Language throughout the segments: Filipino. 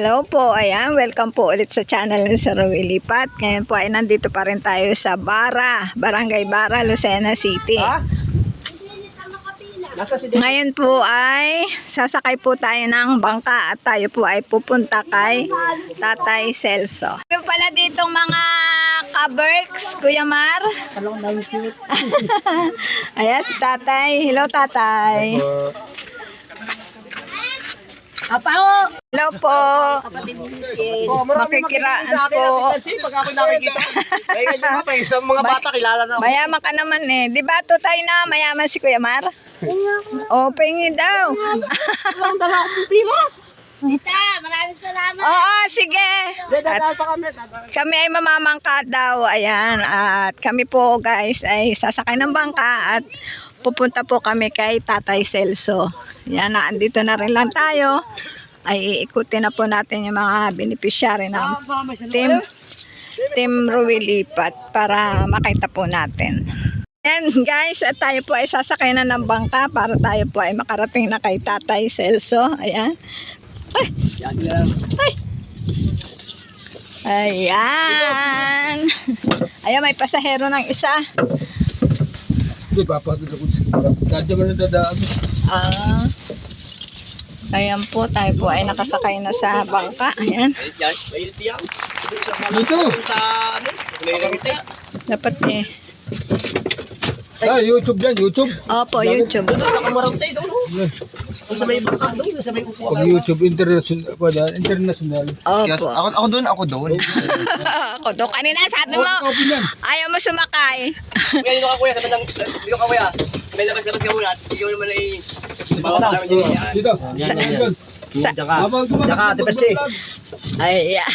Hello po, ayan, welcome po ulit sa channel ni Sir Rowie Lipat. Ngayon po ay nandito pa rin tayo sa Bara, Barangay Bara, Lucena City. Ngayon po ay sasakay po tayo ng bangka at tayo po ay pupunta kay Tatay Celso. Yung pala ditong mga ka-Berks, Kuya Mar. Ayan si Tatay. Hello Tatay. Hello po. Makikiraan po. Pag ako nakikita, mga bata kilala na. Mayaman ka naman eh. Di ba to tayo na mayaman si Kuya Mar? O, pengi daw. Ang dala akong pila. Tita, maraming salamat. Oo, sige. At kami ay mamamangka daw. Ayan. At kami po guys ay sasakay ng bangka at pupunta po kami kay Tatay Celso. Yan na, andito na rin lang tayo. Ay iikutin na po natin yung mga beneficiary ng Team Rowie Lipat para makita po natin. And guys, at tayo po ay sasakay na ng bangka para tayo po ay makarating na kay Tatay Celso. Ayan. Ay! Ay! Ayan! Ayan, may pasahero ng isa. Hindi, papatid ako. Dadya mo na dadaan. Ayan po, tayo po ay nakasakay na sa bangka. Ayan. Dito! Dapat eh. Ay, YouTube yan, YouTube. Opo, YouTube. Pag YouTube international. Opo. Ako doon. Ako daw. Kanina sabi mo, ayaw mo sumakay. Ngayon ka kuya, sabi ng dito ka kuya. May labas-labas ka muna. Ikaw naman ay Dito. Sa, Jaka, tipasi. ay, yeah.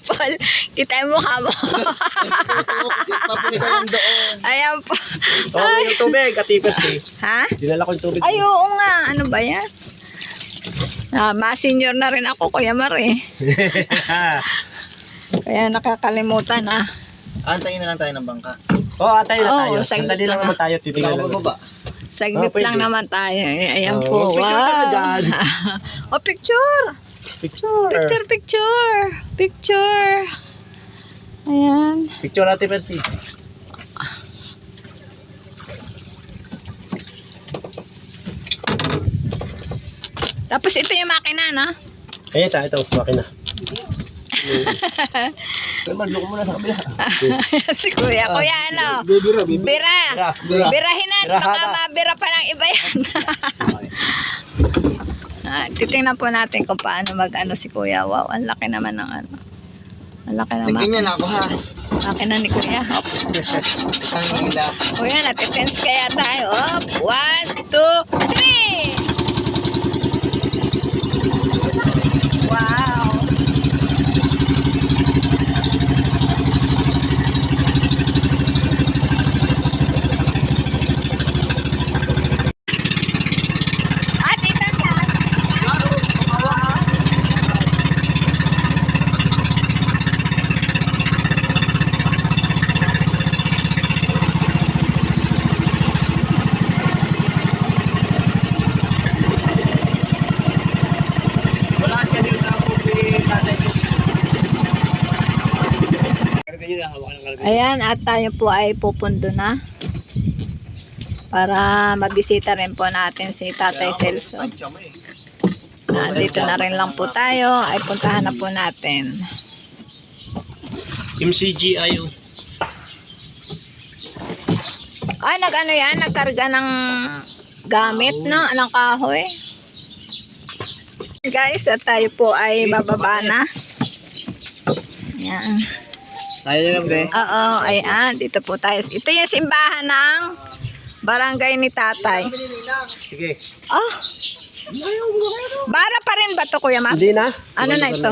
Paul, kita yung mukha mo. Ayan po. Okay, yung tubig, katipis eh. Ha? Dinala ko yung tubig. Ay, oo nga. Ano ba yan? Ma-senior na rin ako, Kuya Mar eh. Kaya nakakalimutan ah. Antayin na lang tayo ng bangka. Atay na tayo. Oo, saglit Sandali lang lang naman tayo. Titignan Wala lang. ko ba? Saglit pwede. lang naman tayo. Ayan po. Picture ka na dyan. Oh, picture. Picture. Picture. Ayan. Picture natin, Percy. Tapos ito yung makina, no? Ayan, ito. Makina. Marlo ko muna sa kabila. Si Kuya. Kuya, ano? Bira. Birahin na. Baka mabira pa ng iba yan. Titingnan po natin kung paano mag-ano si Kuya. Wow, ang laki naman ng ano. Ang laki ng Ganyan ako ha. makina ni Kuya. Hop. Isang hila. Kuya, natitense kaya tayo. Hop. 1, 2, 3. Wow. Ayan, at tayo po ay pupundo na para mabisita rin po natin si Tatay Celso. Nandito na rin lang po tayo, ay puntahan na po natin. MCGI. Ay, nag-ano yan, nagkarga ng gamit, no? Ng kahoy. Guys, at tayo po ay bababa na. Ayan. Tayo na lang, be. Oo, ayan, dito po tayo. Ito yung simbahan ng barangay ni Tatay. Sige. Ah, bara pa rin ba to, Kuya Mar? Hindi na. Ano na ito?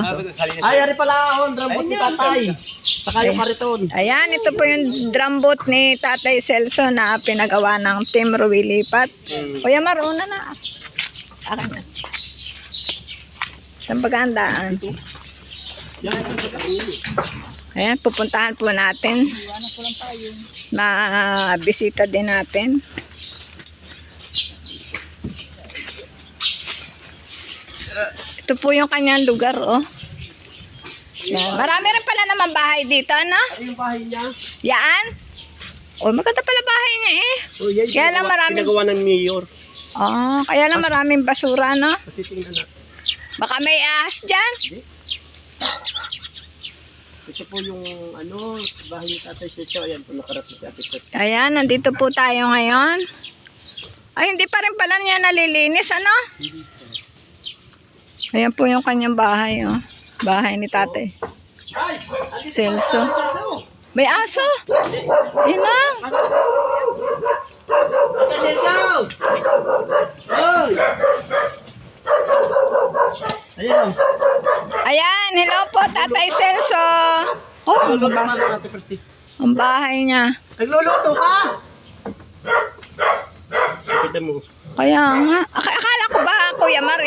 Ay, ari pala ako. Drambot ni tatay. Saka yung kariton. Ayan, ito po yung drum boat ni Tatay Celso na pinagawa ng Team Rowie Lipat. Kuya Mar, una na. Akin na. Saan pagandaan? Ayan, pupuntahan po natin. Ma-bisita din natin. Ito po yung kanyang lugar, oh. Yan. Marami rin pala naman bahay dito, ano? Ano yung bahay niya? Yan? O, maganda pala bahay niya eh. Oh, yan. Kaya lang maraming... Pinagawa ng mayor. Oh, kaya lang maraming basura, no? Kasi tingnan na. Baka may ahas dyan. Ito po yung bahay ni Tatay Celso. Ayan po nakarating si Ate Pres. Ayan, nandito po tayo ngayon. Ay, hindi pa rin pala niya nalilinis, ano? Ayan po yung kanyang bahay, oh. Bahay ni Tatay Celso. May aso. Yun lang. Tatay Celso! Hoy! Ayan o. Ayan, hello po, Tatay Celso. Oh, ang bahay niya. Nagluluto ka? Kita mo. Kaya nga. Akala ko ba, Kuya Mar,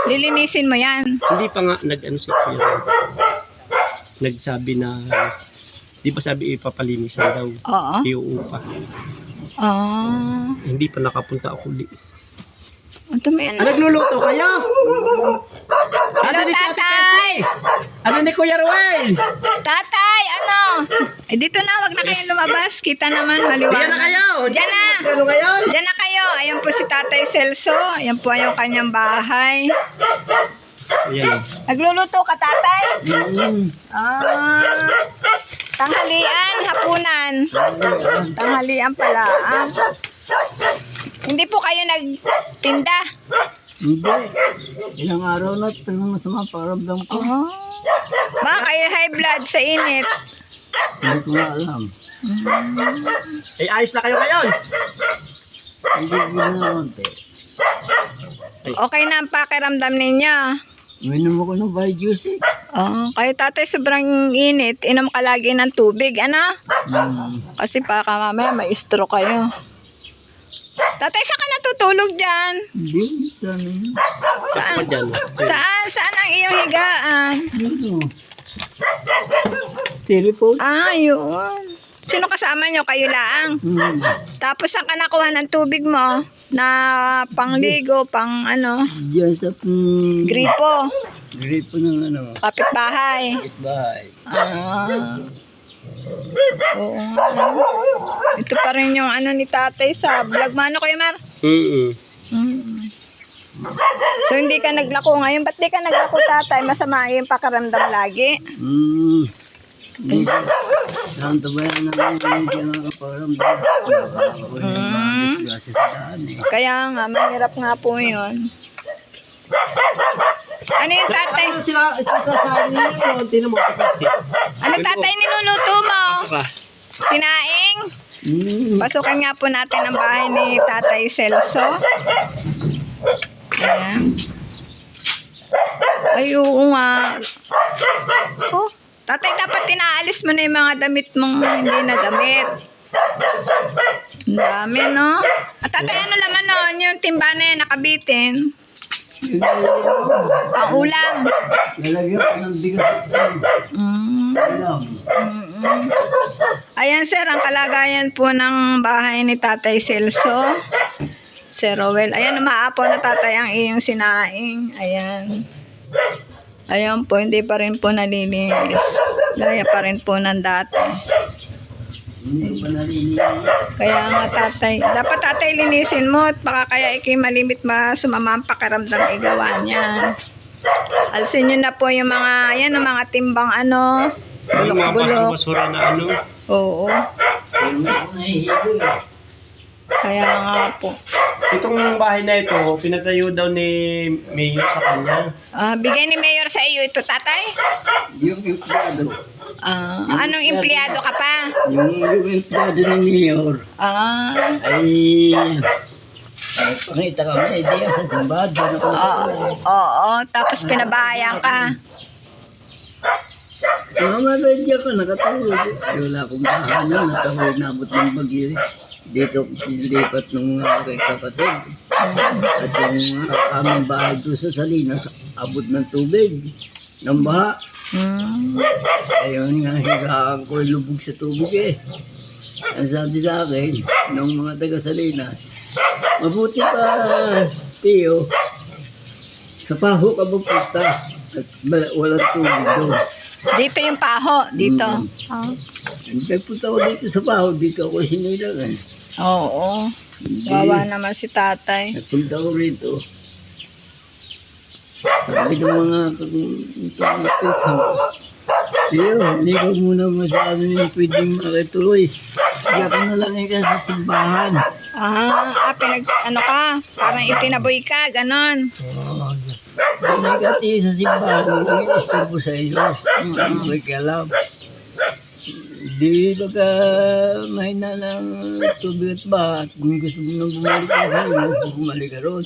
lilinisin mo yan. Hindi pa nga si Kuya. Nagsabi na, di ba sabi ipapalinisan daw? Oo. Iuupa. Hindi pa nakapunta ako ulit. Ito may ano. Nagluluto kayo? Hello, Tatay! Ano ni Kuya Ruel? Tatay, ano? Eh, dito na, wag na kayong lumabas. Kita naman, maliwanag. Diyan na kayo! Diyan na! Ano ngayon? Diyan na kayo. Ayan po si Tatay Celso. Ayan po yung kanyang bahay. Ayan. Nagluluto ka, Tatay? Tanghalian, hapunan. Tanghalian pala. Hindi po kayo nagtinda. Hindi. Ilang araw na ito masama paramdam ko. Baka kayo high blood sa init. Hindi ko na alam. Eh, ayos na kayo ngayon? Hindi ko na konti. Okay na ang pakiramdam ninyo. Uminom ako ng juice eh. Kayo Tatay sobrang init. Inom ka lagi ng tubig, ano? Kasi baka mamaya may stroke kayo. Tatay, saan ka natutulog dyan? Hindi. Saan? Saan ang iyong higaan? Dito. Styrofoam. Yun. Sino kasama nyo? Kayo lang. Tapos saan ka nakuha ng tubig mo? Na pangligo, pang ano? Diyan sa Gripo. gripo ng Kapitbahay. kapitbahay. Oo nga. Ito pa rin yung ano ni Tatay sa vlog. Mano Kuya Mar? So hindi ka naglako ngayon. Ba't di ka naglako, Tatay? Masama yung pakiramdam lagi. Santo ba yan naman hindi nakaparamdam? Kaya nga, mahirap nga po yun. Ano yung Tatay? Sila sasabi nyo, hindi naman kapatid. Ano Tatay niluluto mo? Sinaing? Pasukan nga po natin ang bahay ni Tatay Celso. Ayan. Ay, oo nga. Tatay, dapat tinaalis mo na yung mga damit mong hindi nagamit. Ang dami, no? Tatay, ano laman nun? Yung timba na yan nakabitin. Ang ulam. Nalagyan ko ng bigas. Ayan, sir, ang kalagayan po ng bahay ni Tatay Celso. Sir Rowel. Ayan, umaapaw na Tatay ang iyong sinaing. Ayan. Ayan po, hindi pa rin po nalilinis. Gaya pa rin po ng dati. Hindi pa nalilinis. Kaya nga Tatay, dapat Tatay linisin mo at baka kaya ikay malimit sumama ang pakiramdam igawa niya. Alsin nyo na po yung mga, yan, yung mga timbang bulok-bulok. Basura na Oo. Kaya nga po. Itong bahay na ito, pinatayo daw ni Mayor sa kanya. Bigay ni Mayor sa iyo ito, Tatay? Yung empleyado. Anong empleyado ka pa? Yung empleyado ni Mayor. Ay, pakita kami, hindi sa simbad. Oo, tapos pinabahayan ka. Mga bedya ko, nakatulog. Wala akong tahanan, natawid nabot ng bagyo. Dito silipat ng mga kapatid. At yung aming bahay doon sa Salinas, abot ng tubig, ng baha. Ayun nga, higaan ko lubog sa tubig eh. Ang sabi sa akin, ng mga taga Salinas, mabuti pa, Tio, sa paho ka mapunta at walang tubig doon. Dito yung paho, dito. Oh. Nagpunta ko dito sa baho, dito ako sinilangan. Oo. Wawa naman si tatay. Nagpunta ko rito. Sabi ng mga pisa, hindi ko muna masabi yung pwedeng makituloy. Kaya ko na lang ika sa simbahan. Ano ka? Parang itinaboy ka, ganon. Pinagati sa simbahan, walang inistorbo sa iyo. May kalam. Di baka mahina ng tubig at bahat. Kung gusto mo nang bumalik ka sa iyo, bumalik ka ron.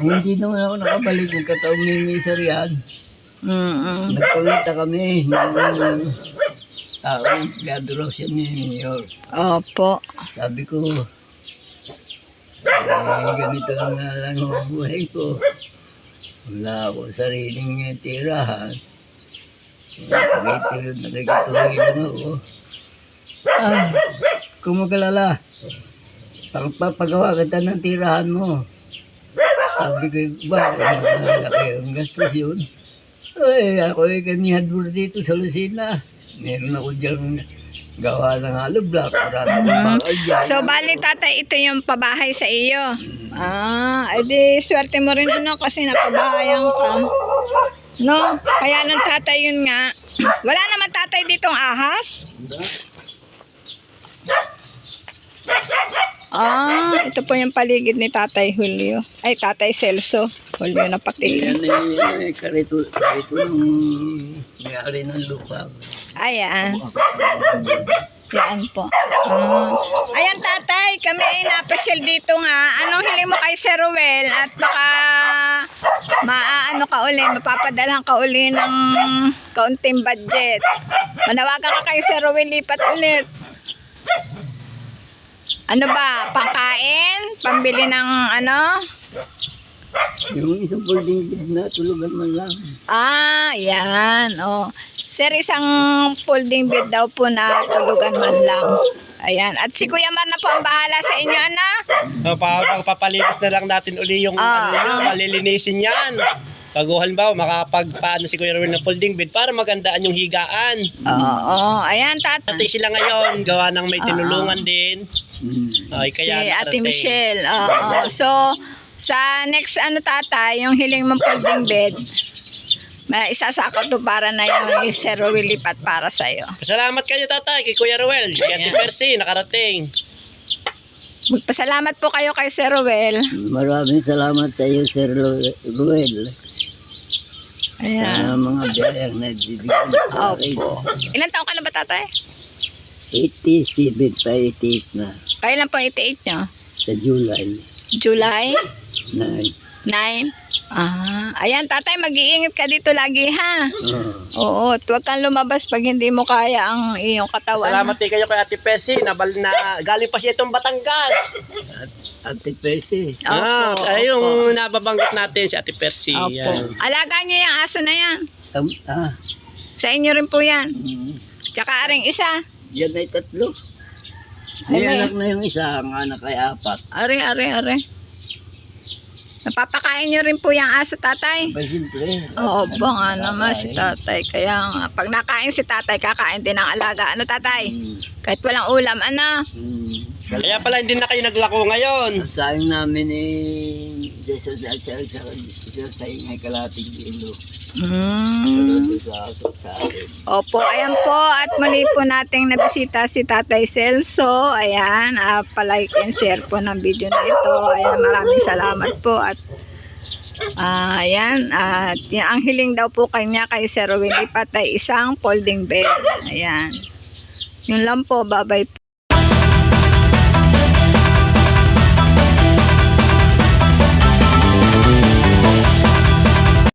Hindi naman ako nakabalik ng kataong ni Misa riyan. Nagpalita kami ng taong gado siya ni Mayor. Opo. Sabi ko, ganito na nga lang ang buhay ko. Wala ako sariling tirahan. Nagkituloy lang ako. Kung magalala, pagpapagawa kita ng tirahan mo. Sabi ko, ba, malaki ang gastos yun. Ay, ako ay kanihadbor dito sa Lucena. Meron ako diyang gawa ng hollow block. So, bali tatay, ito yung pabahay sa iyo. Edi swerte mo rin ano kasi napabahayan ka. No? Kaya ng tatay yun nga. Wala naman tatay ditong ahas? Ito po yung paligid ni Tatay Julio. Ay, Tatay Celso. Julio na pati. Yan ay karito ng may-ari ng lupa. Ayan. Yan po. Ayan tatay, kami ay napasyal dito nga. Anong hiling mo kay Sir Ruel? At baka mapapadalhan ka uli ng kaunting budget. Manawagan ka kay Sir Ruel, lipat ulit. Ano ba? Pangkain? Pambili ng ano? Yung isang folding bed na tulugan man lang. Yan. Sir, isang folding bed daw po na tulugan man lang. Ayan. At si Kuya Mar na po ang bahala sa inyo, ana? Pagpapalinis na lang natin uli yung malilinisin yan. Pag halimbawa, makapagpaano si Kuya Ruel ng folding bed para magandaan yung higaan. Ayan, tatay. Tatay sila ngayon, gawa ng may tinulungan din. Ay, Si kaya Ate Michelle. So, sa next tatay, yung hiling mong folding bed, isasako to para na yung Sir Ruel lipat para sa'yo. Salamat kayo tatay kay Kuya Ruel. Si Ate Percy, nakarating. Magpasalamat po kayo kay Sir Ruel. Maraming salamat sa iyo, Sir Ruel. Ayan. Sa mga biyayang nagbibigyan. Opo. Ilan taon ka na ba tatay? 87 pa 88 na. Kailan po 88 nyo? Sa July July 9. 9? Ayan tatay, mag-iingat ka dito lagi ha. Oo, huwag kang lumabas pag hindi mo kaya ang iyong katawan. Salamat din kayo kay Ate Percy na galing pa siya itong Batangas. Ate Percy. Yung nababanggit natin si Ate Percy. Opo. Yan. Alagaan nyo yung aso na yan. Sa inyo rin po yan. Tsaka aring isa. Yan ay 3. May anak na yung isa, ang anak ay 4. Are. Napapakain nyo rin po yung aso, tatay? Ba, siyempre. Oo po nga naman si tatay. Kaya nga, pag nakain si tatay, kakain din ang alaga. Ano tatay? Kahit walang ulam, ano? Kaya pala hindi na kayo naglako ngayon. Sayang namin sa ingay kalating kilo. Opo, ayan po. At muli po nating nabisita si Tatay Celso. Ayan, palike and share po ng video na ito. Ayan, maraming salamat po. At ayan, at ang hiling daw po kanya kay Sir Ruel lipat ay isang folding bed. Ayan. Yun lang po, bye-bye po.